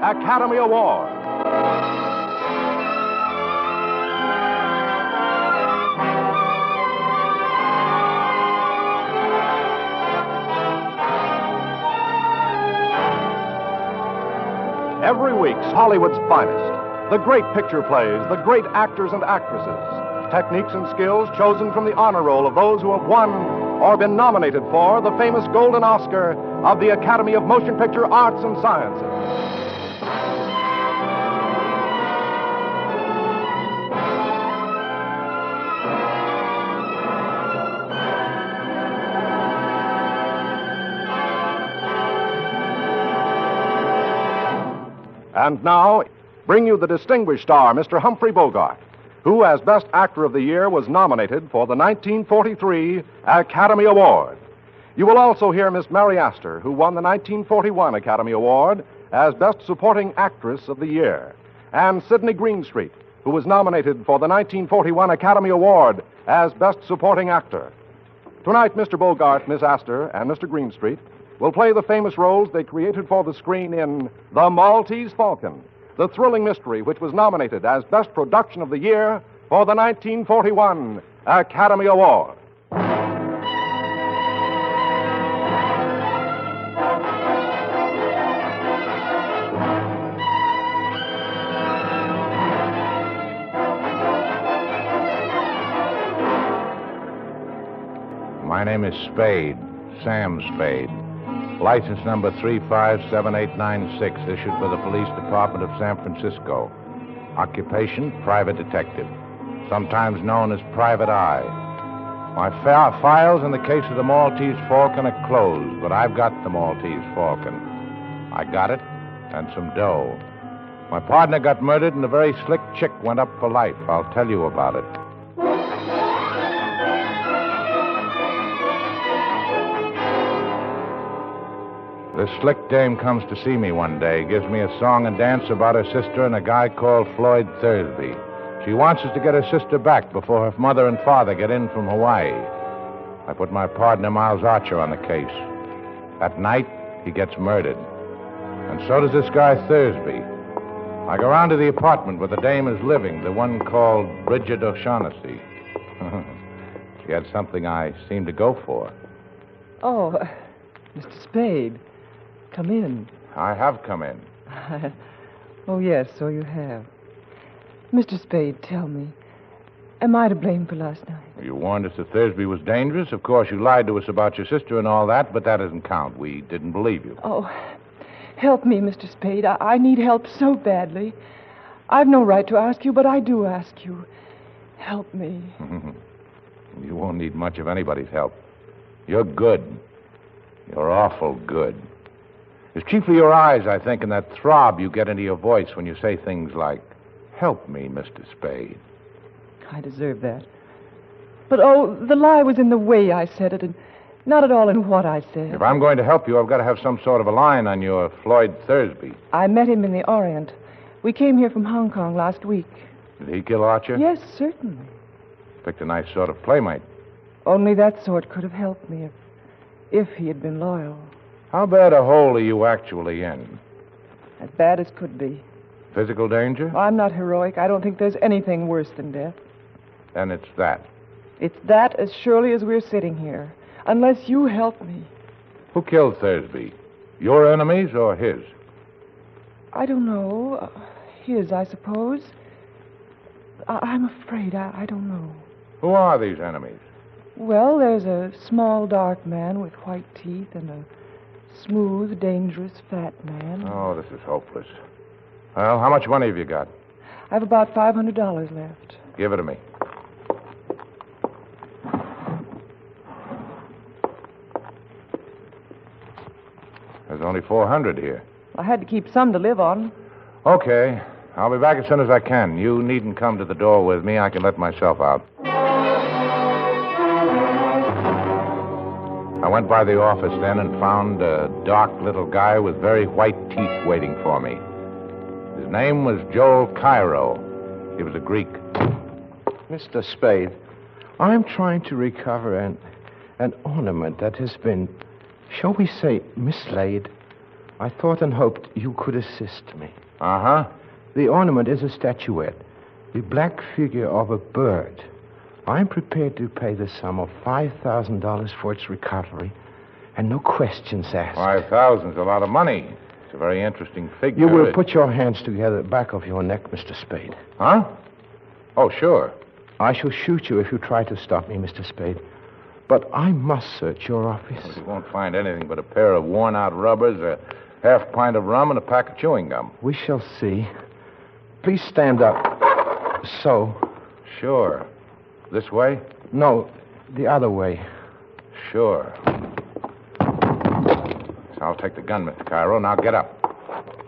Academy Award. Every week, Hollywood's finest. The great picture plays, the great actors and actresses. Techniques and skills chosen from the honor roll of those who have won or been nominated for the famous Golden Oscar of the Academy of Motion Picture Arts and Sciences. And now, bring you the distinguished star, Mr. Humphrey Bogart, who, as Best Actor of the Year, was nominated for the 1943 Academy Award. You will also hear Miss Mary Astor, who won the 1941 Academy Award as Best Supporting Actress of the Year, and Sidney Greenstreet, who was nominated for the 1941 Academy Award as Best Supporting Actor. Tonight, Mr. Bogart, Miss Astor, and Mr. Greenstreet will play the famous roles they created for the screen in The Maltese Falcon, the thrilling mystery which was nominated as Best Production of the Year for the 1941 Academy Award. My name is Spade, Sam Spade. License number 357896, issued by the Police Department of San Francisco. Occupation, private detective, sometimes known as Private Eye. My files in the case of the Maltese Falcon are closed, but I've got the Maltese Falcon. I got it, and some dough. My partner got murdered, and a very slick chick went up for life. I'll tell you about it. This slick dame comes to see me one day, gives me a song and dance about her sister and a guy called Floyd Thursby. She wants us to get her sister back before her mother and father get in from Hawaii. I put my partner, Miles Archer, on the case. That night, he gets murdered. And so does this guy Thursby. I go round to the apartment where the dame is living, the one called Bridget O'Shaughnessy. She had something I seemed to go for. Oh, Mr. Spade. Come in. I have come in. Oh, yes, so you have. Mr. Spade, tell me, am I to blame for last night? You warned us that Thursby was dangerous. Of course, you lied to us about your sister and all that, but that doesn't count. We didn't believe you. Oh, help me, Mr. Spade. I need help so badly. I've no right to ask you, but I do ask you. Help me. You won't need much of anybody's help. You're good. You're awful good. It's chiefly your eyes, I think, and that throb you get into your voice when you say things like, "Help me, Mr. Spade." I deserve that. But, oh, the lie was in the way I said it, and not at all in what I said. If I'm going to help you, I've got to have some sort of a line on your Floyd Thursby. I met him in the Orient. We came here from Hong Kong last week. Did he kill Archer? Yes, certainly. Picked a nice sort of playmate. Only that sort could have helped me if he had been loyal. How bad a hole are you actually in? As bad as could be. Physical danger? I'm not heroic. I don't think there's anything worse than death. Then it's that. It's that as surely as we're sitting here. Unless you help me. Who killed Thursby? Your enemies or his? I don't know. His, I suppose. I'm afraid. I don't know. Who are these enemies? Well, there's a small, dark man with white teeth and a smooth, dangerous, fat man. Oh, this is hopeless. Well, how much money have you got? I've about $500 left. Give it to me. There's only 400 here. I had to keep some to live on. Okay. I'll be back as soon as I can. You needn't come to the door with me. I can let myself out. I went by the office then and found a dark little guy with very white teeth waiting for me. His name was Joel Cairo. He was a Greek. Mr. Spade, I'm trying to recover an ornament that has been, shall we say, mislaid. I thought and hoped you could assist me. Uh-huh. The ornament is a statuette, the black figure of a bird. I'm prepared to pay the sum of $5,000 for its recovery, and no questions asked. 5,000's a lot of money. It's a very interesting figure. You will put your hands together at the back of your neck, Mr. Spade. Huh? Oh, sure. I shall shoot you if you try to stop me, Mr. Spade. But I must search your office. Well, you won't find anything but a pair of worn-out rubbers, a half pint of rum, and a pack of chewing gum. We shall see. Please stand up. So. Sure. This way? No, the other way. Sure. So I'll take the gun, Mr. Cairo. Now get up.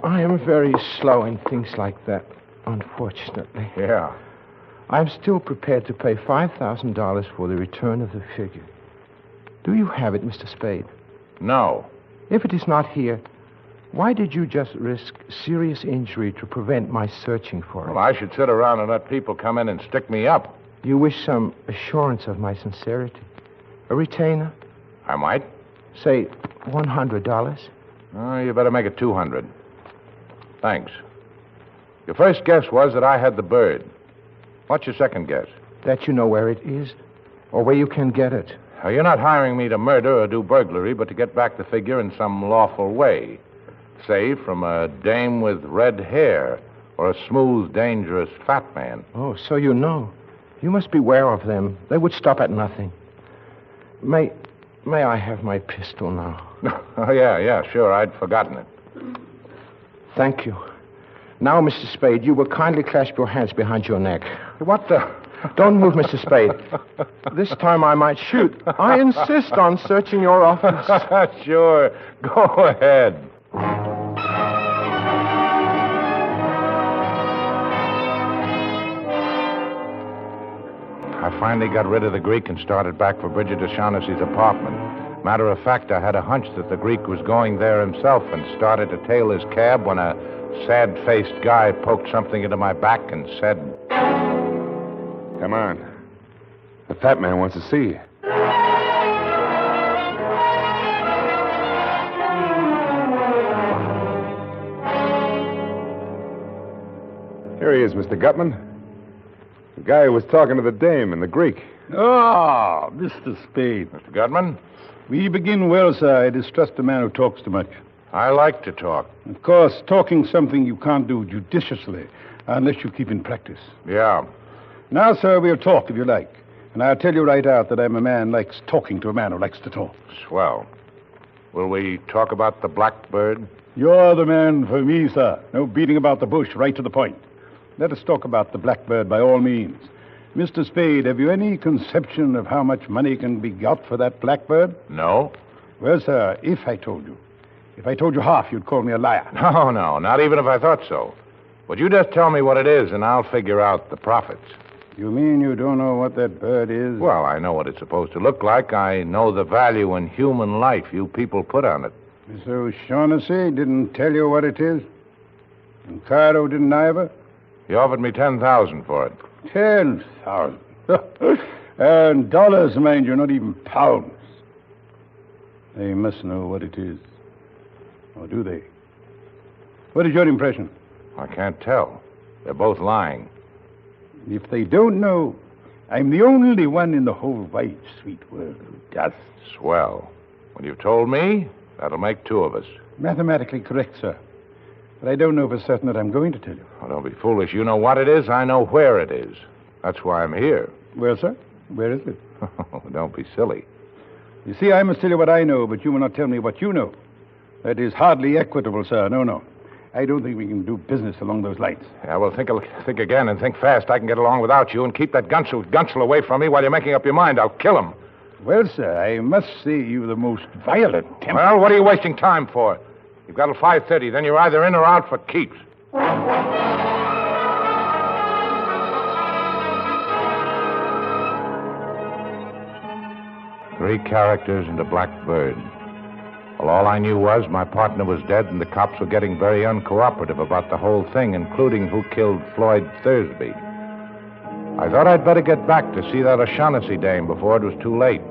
I am very slow in things like that, unfortunately. Yeah. I'm still prepared to pay $5,000 for the return of the figure. Do you have it, Mr. Spade? No. If it is not here, why did you just risk serious injury to prevent my searching for it? Well, I should sit around and let people come in and stick me up. You wish some assurance of my sincerity? A retainer? I might. Say $100? Oh, you better make it 200. Thanks. Your first guess was that I had the bird. What's your second guess? That you know where it is, or where you can get it. Now, you're not hiring me to murder or do burglary, but to get back the figure in some lawful way. Say, from a dame with red hair, or a smooth, dangerous fat man. Oh, so you know. You must beware of them. They would stop at nothing. May I have my pistol now? Oh, yeah, sure. I'd forgotten it. Thank you. Now, Mr. Spade, you will kindly clasp your hands behind your neck. What the... Don't move, Mr. Spade. This time I might shoot. I insist on searching your office. Sure. Go ahead. I finally got rid of the Greek and started back for Bridget O'Shaughnessy's apartment. Matter of fact, I had a hunch that the Greek was going there himself and started to tail his cab when a sad-faced guy poked something into my back and said... Come on. The fat man wants to see you. Here he is, Mr. Gutman. The guy who was talking to the dame and the Greek. Ah, Mr. Spade. Mr. Gutman? We begin well, sir. I distrust a man who talks too much. I like to talk. Of course, talking's something you can't do judiciously unless you keep in practice. Yeah. Now, sir, we'll talk if you like. And I'll tell you right out that I'm a man who likes talking to a man who likes to talk. Swell. Will we talk about the blackbird? You're the man for me, sir. No beating about the bush, right to the point. Let us talk about the blackbird by all means. Mr. Spade, have you any conception of how much money can be got for that blackbird? No. Well, sir, if I told you half, you'd call me a liar. No, not even if I thought so. Would you just tell me what it is, and I'll figure out the profits. You mean you don't know what that bird is? Well, I know what it's supposed to look like. I know the value in human life you people put on it. Miss O'Shaughnessy didn't tell you what it is? And Cairo didn't either? He offered me $10,000 for it. 10,000. And dollars, mind you, not even pounds. They must know what it is. Or do they? What is your impression? I can't tell. They're both lying. If they don't know, I'm the only one in the whole wide, sweet world who does. Swell. When you've told me, that'll make two of us. Mathematically correct, sir. But I don't know for certain that I'm going to tell you. Oh, don't be foolish. You know what it is. I know where it is. That's why I'm here. Well, sir, where is it? Don't be silly. You see, I must tell you what I know, but you will not tell me what you know. That is hardly equitable, sir. No. I don't think we can do business along those lines. Yeah, well, think again and think fast. I can get along without you and keep that Gunchel away from me while you're making up your mind. I'll kill him. Well, sir, I must say you've the most violent temper. Well, what are you wasting time for? You've got till 5:30. Then you're either in or out for keeps. 3 characters and a black bird. Well, all I knew was my partner was dead, and the cops were getting very uncooperative about the whole thing, including who killed Floyd Thursby. I thought I'd better get back to see that O'Shaughnessy dame before it was too late.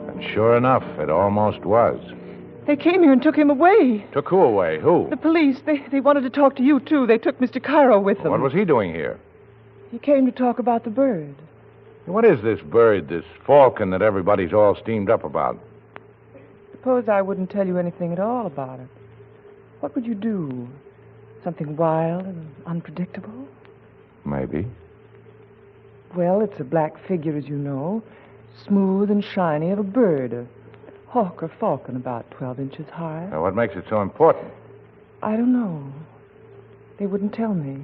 And sure enough, it almost was. They came here and took him away. Took who away? Who? The police. They wanted to talk to you, too. They took Mr. Cairo with them. What was he doing here? He came to talk about the bird. What is this bird, this falcon that everybody's all steamed up about? Suppose I wouldn't tell you anything at all about it. What would you do? Something wild and unpredictable? Maybe. Well, it's a black figure, as you know, smooth and shiny, of a bird, a hawk or falcon about 12 inches high. Now, what makes it so important? I don't know. They wouldn't tell me.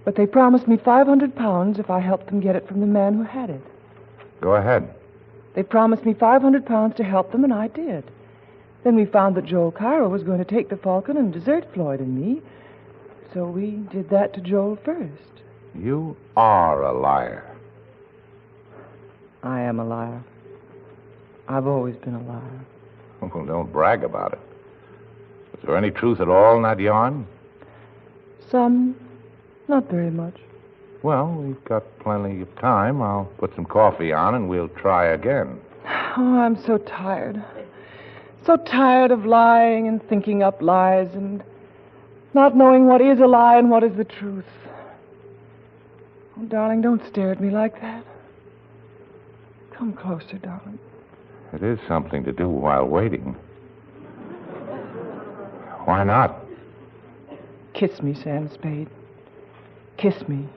But they promised me 500 pounds if I helped them get it from the man who had it. Go ahead. They promised me 500 pounds to help them, and I did. Then we found that Joel Cairo was going to take the falcon and desert Floyd and me. So we did that to Joel first. You are a liar. I am a liar. I've always been a liar. Well, don't brag about it. Is there any truth at all in that yarn? Some. Not very much. Well, we've got plenty of time. I'll put some coffee on and we'll try again. Oh, I'm so tired. So tired of lying and thinking up lies and not knowing what is a lie and what is the truth. Oh, darling, don't stare at me like that. Come closer, darling. It is something to do while waiting. Why not? Kiss me, Sam Spade. Kiss me.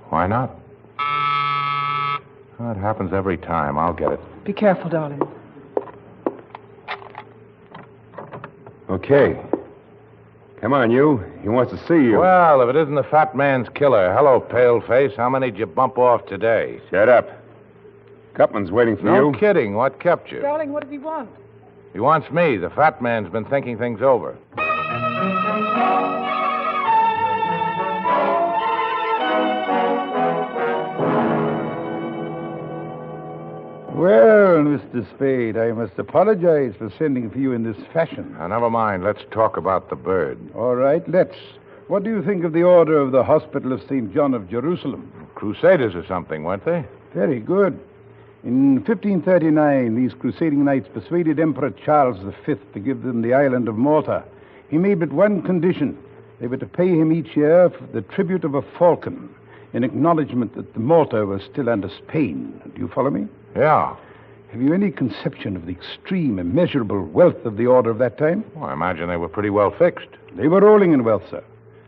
Why not? Oh, it happens every time. I'll get it. Be careful, darling. Okay. Come on, you. He wants to see you. Well, if it isn't the fat man's killer. Hello, paleface. How many did you bump off today? Shut up. Gutman's waiting for you. No kidding. What kept you? Darling, what does he want? He wants me. The fat man's been thinking things over. Well, Mr. Spade, I must apologize for sending for you in this fashion. Now, never mind. Let's talk about the bird. All right, let's. What do you think of the order of the Hospital of St. John of Jerusalem? Crusaders or something, weren't they? Very good. In 1539, these crusading knights persuaded Emperor Charles V to give them the island of Malta. He made but one condition. They were to pay him each year for the tribute of a falcon in acknowledgement that the Malta was still under Spain. Do you follow me? Yeah. Have you any conception of the extreme, immeasurable wealth of the order of that time? Well, I imagine they were pretty well fixed. They were rolling in wealth, sir.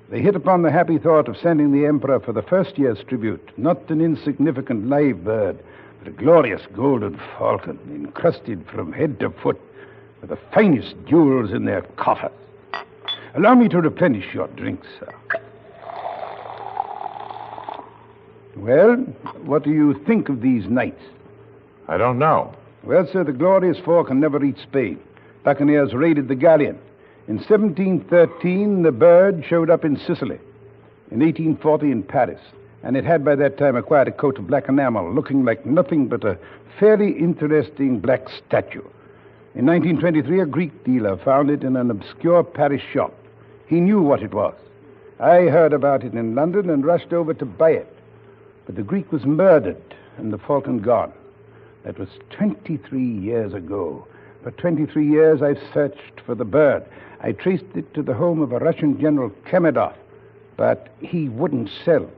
They hit upon the happy thought of sending the emperor for the first year's tribute, not an insignificant live bird, but a glorious golden falcon, encrusted from head to foot with the finest jewels in their coffers. Allow me to replenish your drinks, sir. Well, what do you think of these knights? I don't know. Well, sir, the glorious falcon never reached Spain. Buccaneers raided the galleon. In 1713, the bird showed up in Sicily. In 1840, in Paris. And it had by that time acquired a coat of black enamel, looking like nothing but a fairly interesting black statue. In 1923, a Greek dealer found it in an obscure Paris shop. He knew what it was. I heard about it in London and rushed over to buy it. But the Greek was murdered and the falcon gone. That was 23 years ago. For 23 years, I've searched for the bird. I traced it to the home of a Russian General Kemedov, but he wouldn't sell,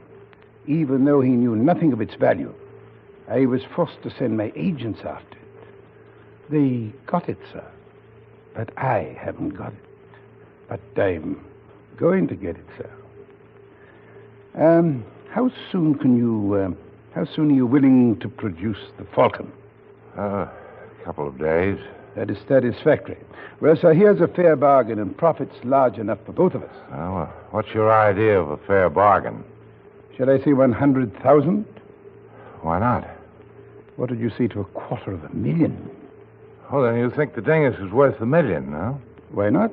even though he knew nothing of its value. I was forced to send my agents after it. They got it, sir, but I haven't got it. But I'm going to get it, sir. How soon are you willing to produce the falcon? A couple of days. That is satisfactory. Well, sir, here's a fair bargain and profits large enough for both of us. Well, what's your idea of a fair bargain? Shall I say 100,000? Why not? What did you say to $250,000? Oh, then you think the dingus is worth $1 million, huh? Why not?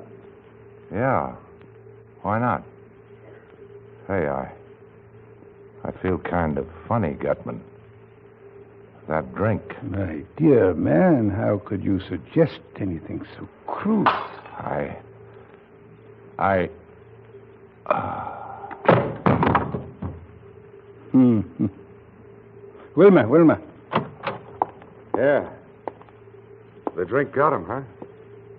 Yeah. Why not? Hey, I feel kind of funny, Gutman. That drink. My dear man, how could you suggest anything so crude? Wilma. Yeah. The drink got him, huh?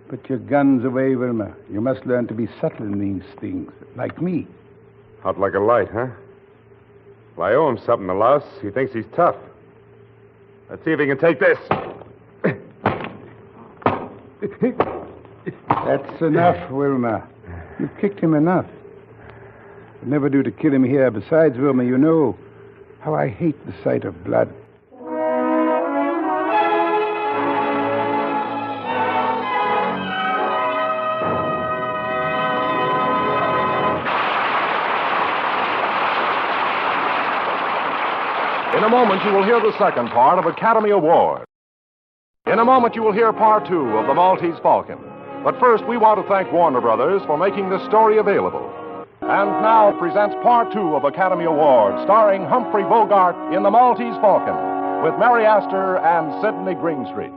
Put your guns away, Wilma. You must learn to be subtle in these things, like me. Out like a light, huh? Well, I owe him something, the louse. He thinks he's tough. Let's see if he can take this. That's enough, Wilma. You've kicked him enough. It'd never do to kill him here. Besides, Wilma, you know how I hate the sight of blood. In a moment, you will hear the second part of Academy Award. In a moment, you will hear part 2 of the Maltese Falcon. But first, we want to thank Warner Brothers for making this story available. And now presents part 2 of Academy Award, starring Humphrey Bogart in the Maltese Falcon, with Mary Astor and Sidney Greenstreet.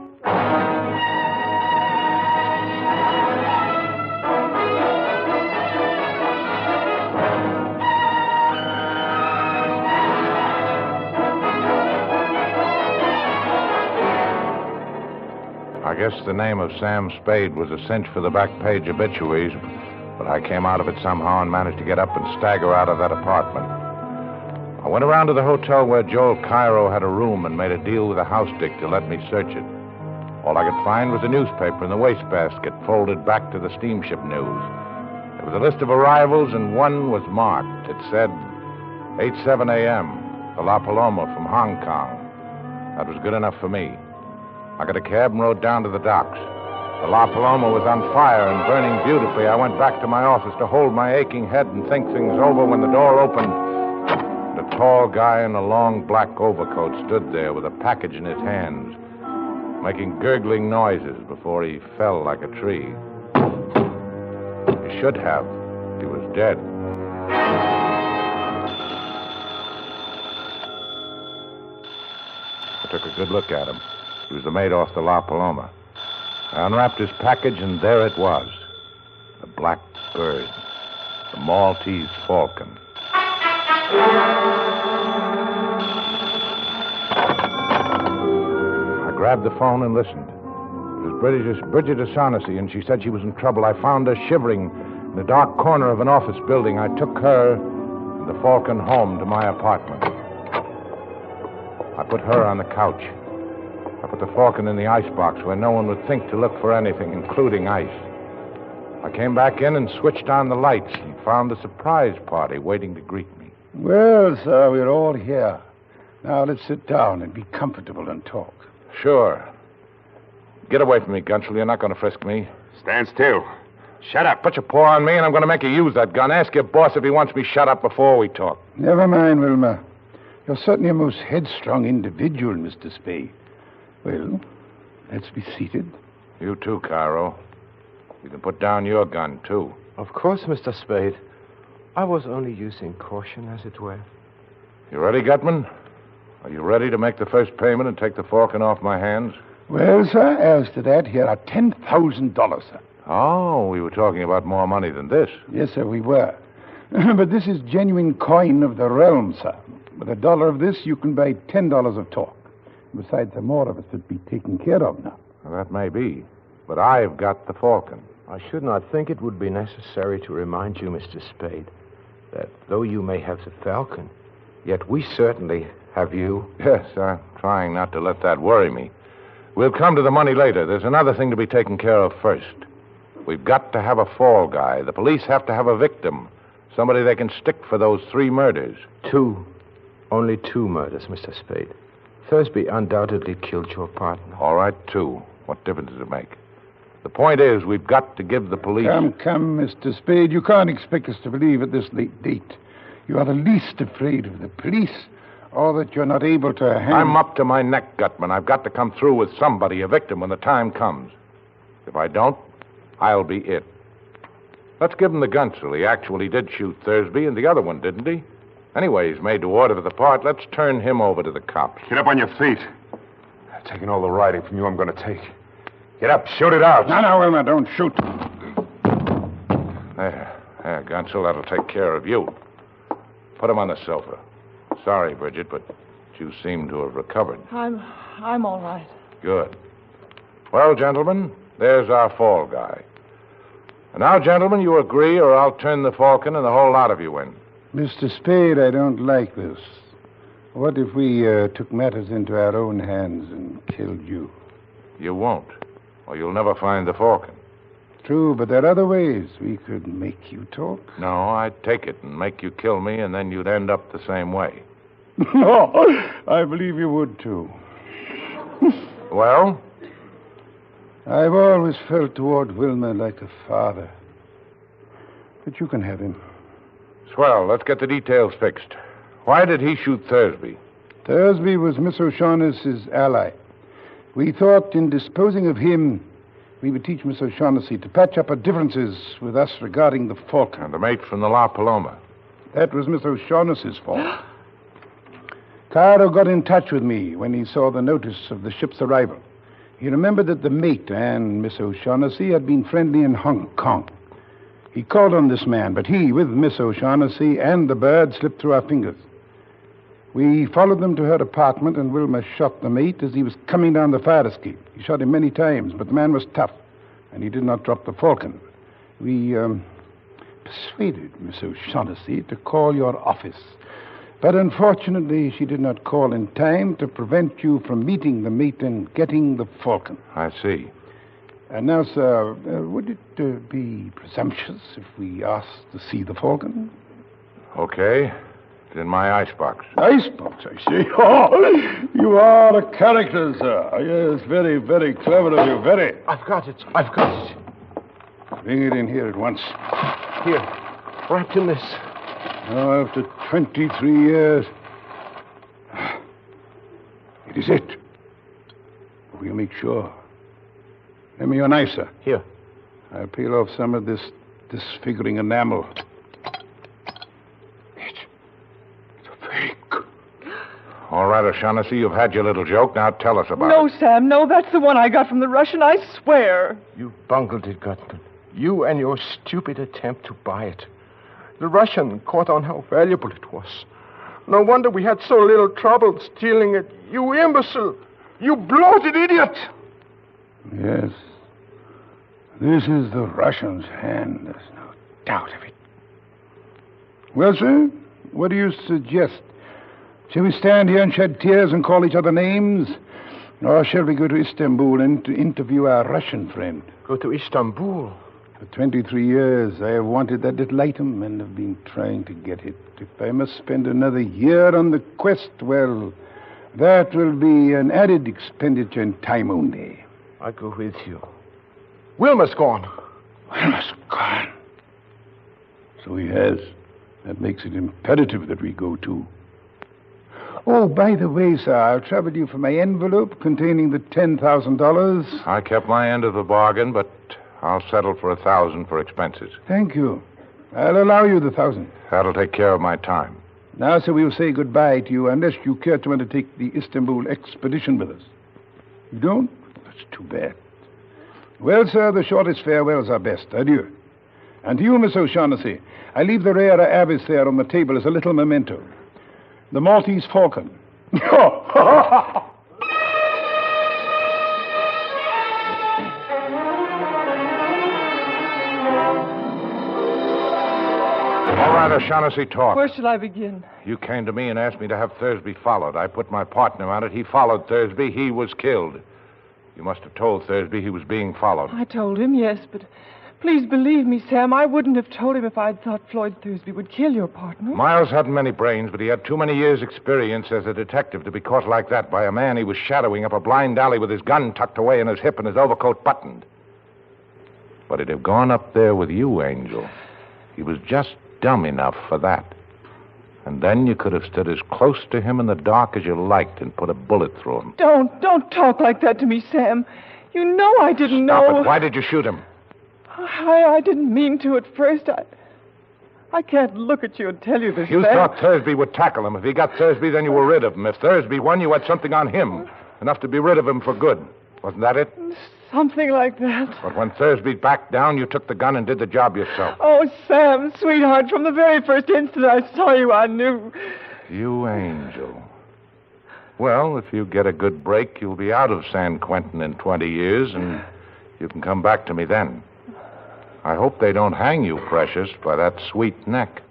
I guess the name of Sam Spade was a cinch for the back page obituaries, but I came out of it somehow and managed to get up and stagger out of that apartment. I went around to the hotel where Joel Cairo had a room and made a deal with a house dick to let me search it. All I could find was a newspaper in the wastebasket folded back to the steamship news. There was a list of arrivals, and one was marked. It said, 8:07 a.m., the La Paloma from Hong Kong. That was good enough for me. I got a cab and rode down to the docks. The La Paloma was on fire and burning beautifully. I went back to my office to hold my aching head and think things over when the door opened. A tall guy in a long black overcoat stood there with a package in his hands, making gurgling noises before he fell like a tree. He should have. He was dead. I took a good look at him. He was the mate off the La Paloma. I unwrapped his package, and there it was. The black bird. The Maltese Falcon. I grabbed the phone and listened. It was Bridget O'Shaughnessy, and she said she was in trouble. I found her shivering in a dark corner of an office building. I took her and the Falcon home to my apartment. I put her on the couch. I put the Falcon in the icebox where no one would think to look for anything, including ice. I came back in and switched on the lights and found the surprise party waiting to greet me. Well, sir, we're all here. Now let's sit down and be comfortable and talk. Sure. Get away from me, Gunsel. You're not going to frisk me. Stand still. Shut up. Put your paw on me, and I'm going to make you use that gun. Ask your boss if he wants me shut up before we talk. Never mind, Wilma. You're certainly a most headstrong individual, Mr. Spade. Well, let's be seated. You too, Cairo. You can put down your gun, too. Of course, Mr. Spade. I was only using caution, as it were. You ready, Gutman? Are you ready to make the first payment and take the Falcon off my hands? Well, sir, as to that, here are $10,000, sir. Oh, we were talking about more money than this. Yes, sir, we were. But this is genuine coin of the realm, sir. With $1 of this, you can buy $10 of talk. Besides, the more of us would be taken care of now. Well, that may be. But I've got the Falcon. I should not think it would be necessary to remind you, Mr. Spade, that though you may have the Falcon, yet we certainly have you. Yes, I'm trying not to let that worry me. We'll come to the money later. There's another thing to be taken care of first. We've got to have a fall guy. The police have to have a victim. Somebody they can stick for those 3 murders. 2. Only 2 murders, Mr. Spade. Thursby undoubtedly killed your partner. All right, 2. What difference does it make? The point is, we've got to give the police... Come, Mr. Spade. You can't expect us to believe at this late date. You are the least afraid of the police, or that you're not able to handle... I'm up to my neck, Gutman. I've got to come through with somebody, a victim, when the time comes. If I don't, I'll be it. Let's give him the Gunsel. He actually did shoot Thursby, and the other one, didn't he? Anyway, he's made to order for the part. Let's turn him over to the cops. Get up on your feet. Taking all the riding from you I'm going to take. Get up. Shoot it out. No, Wilma, don't shoot. There, Gunsel, that'll take care of you. Put him on the sofa. Sorry, Bridget, but you seem to have recovered. I'm all right. Good. Well, gentlemen, There's our fall guy. And now, gentlemen, you agree or I'll turn the Falcon and the whole lot of you in. Mr. Spade, I don't like this. What if we took matters into our own hands and killed you? You won't, or you'll never find the Falcon. True, but there are other ways we could make you talk. No, I'd take it and make you kill me, and then you'd end up the same way. No, I believe you would, too. Well? I've always felt toward Wilmer like a father. But you can have him. Swell, let's get the details fixed. Why did he shoot Thursby? Thursby was Miss O'Shaughnessy's ally. We thought in disposing of him, we would teach Miss O'Shaughnessy to patch up her differences with us regarding the Falcon. And the mate from the La Paloma. That was Miss O'Shaughnessy's fault. Caro got in touch with me when he saw the notice of the ship's arrival. He remembered that the mate and Miss O'Shaughnessy had been friendly in Hong Kong. He called on this man, but he, with Miss O'Shaughnessy and the bird, slipped through our fingers. We followed them to her apartment, and Wilmer shot the mate as he was coming down the fire escape. He shot him many times, but the man was tough, and he did not drop the Falcon. We persuaded Miss O'Shaughnessy to call your office. But unfortunately, she did not call in time to prevent you from meeting the mate and getting the Falcon. I see. And now, sir, would it be presumptuous if we asked to see the Falcon? Okay. It's in my icebox. Icebox, I see. Oh, you are a character, sir. Yes, very, very clever of you, very. I've got it. I've got it. Bring it in here at once. Here, wrapped in this. Now, after 23 years. It is it. We'll make sure. Lend me your knife, sir. Here. I'll peel off some of this disfiguring enamel. It's a fake. All right, O'Shaughnessy, you've had your little joke. Now tell us about No, it. Sam, no, that's the one I got from the Russian, I swear. You bungled it, Gutman. You and your stupid attempt to buy it. The Russian caught on how valuable it was. No wonder we had so little trouble stealing it. You imbecile! You bloated idiot! Yes. This is the Russian's hand. There's no doubt of it. Well, sir, what do you suggest? Shall we stand here and shed tears and call each other names? Or shall we go to Istanbul and to interview our Russian friend? Go to Istanbul. For 23 years, I have wanted that little item and have been trying to get it. If I must spend another year on the quest, well, that will be an added expenditure in time only. I go with you. Wilmer's gone. Wilmer's gone. So he has. That makes it imperative that we go too. Oh, by the way, sir, I'll trouble you for my envelope containing the $10,000. I kept my end of the bargain, but I'll settle for $1,000 for expenses. Thank you. I'll allow you the 1,000. That'll take care of my time. Now, sir, we'll say goodbye to you unless you care to undertake the Istanbul expedition with us. You don't? That's too bad. Well, sir, the shortest farewells are best. Adieu. And to you, Miss O'Shaughnessy, I leave the rare avis there on the table as a little memento. The Maltese Falcon. All right, O'Shaughnessy, talk. Where shall I begin? You came to me and asked me to have Thursby followed. I put my partner on it. He followed Thursby. He was killed. You must have told Thursby he was being followed. I told him, yes, but please believe me, Sam, I wouldn't have told him if I'd thought Floyd Thursby would kill your partner. Miles hadn't many brains, but he had too many years' experience as a detective to be caught like that by a man he was shadowing up a blind alley with his gun tucked away in his hip and his overcoat buttoned. But he'd have gone up there with you, Angel. He was just dumb enough for that. And then you could have stood as close to him in the dark as you liked and put a bullet through him. Don't talk like that to me, Sam. You know I didn't know. Stop it. Why did you shoot him? I didn't mean to at first. I can't look at you and tell you this. You Sam. thought Thursby would tackle him. If he got Thursby, then you were rid of him. If Thursby won, you had something on him. Enough to be rid of him for good. Wasn't that it? Something like that. But when Thursby backed down, you took the gun and did the job yourself. Oh, Sam, sweetheart, from the very first instant I saw you, I knew. You angel. Well, if you get a good break, you'll be out of San Quentin in 20 years, and You can come back to me then. I hope they don't hang you, Precious, by that sweet neck.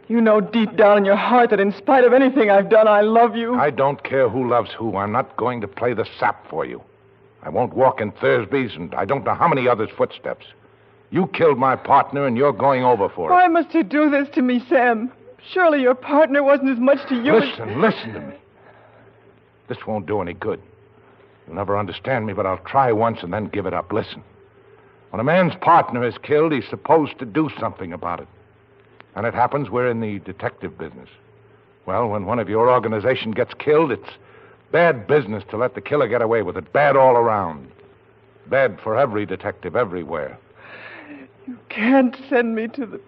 You know deep down in your heart that in spite of anything I've done, I love you. I don't care who loves who. I'm not going to play the sap for you. I won't walk in Thursby's, and I don't know how many others' footsteps. You killed my partner, and you're going over for it. Why must you do this to me, Sam? Surely your partner wasn't as much to you Listen to me. This won't do any good. You'll never understand me, but I'll try once and then give it up. Listen. When a man's partner is killed, he's supposed to do something about it. And it happens we're in the detective business. Well, when one of your organization gets killed, it's bad business to let the killer get away with it. Bad all around. Bad for every detective everywhere. You can't send me to the...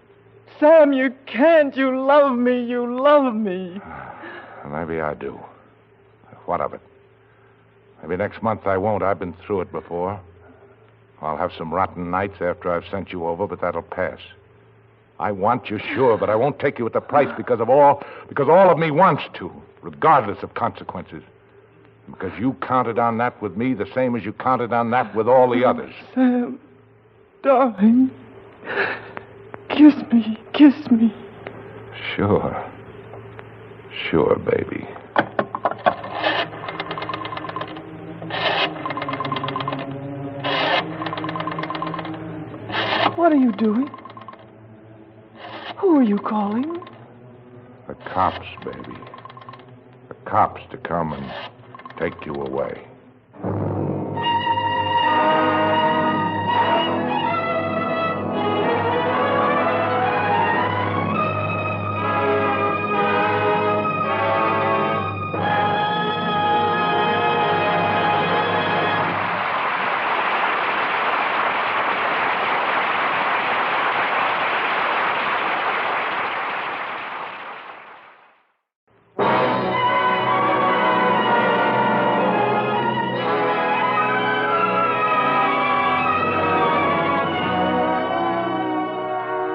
Sam, you can't. You love me. You love me. Maybe I do. What of it? Maybe next month I won't. I've been through it before. I'll have some rotten nights after I've sent you over, but that'll pass. I want you, sure, but I won't take you at the price because all of me wants to, regardless of consequences. Because you counted on that with me the same as you counted on that with all the others. Sam, darling, kiss me, kiss me. Sure. Sure, baby. What are you doing? Who are you calling? The cops, baby. The cops to come and take you away.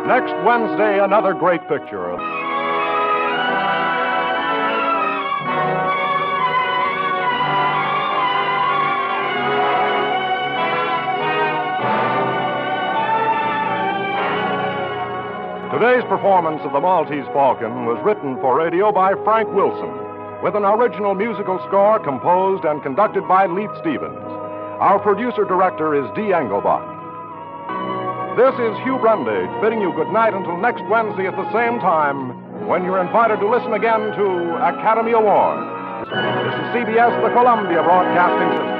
Next Wednesday, another great picture. Today's performance of the Maltese Falcon was written for radio by Frank Wilson, with an original musical score composed and conducted by Leith Stevens. Our producer-director is D. Engelbach. This is Hugh Brundage bidding you good night until next Wednesday at the same time, when you're invited to listen again to Academy Award. This is CBS, the Columbia Broadcasting System.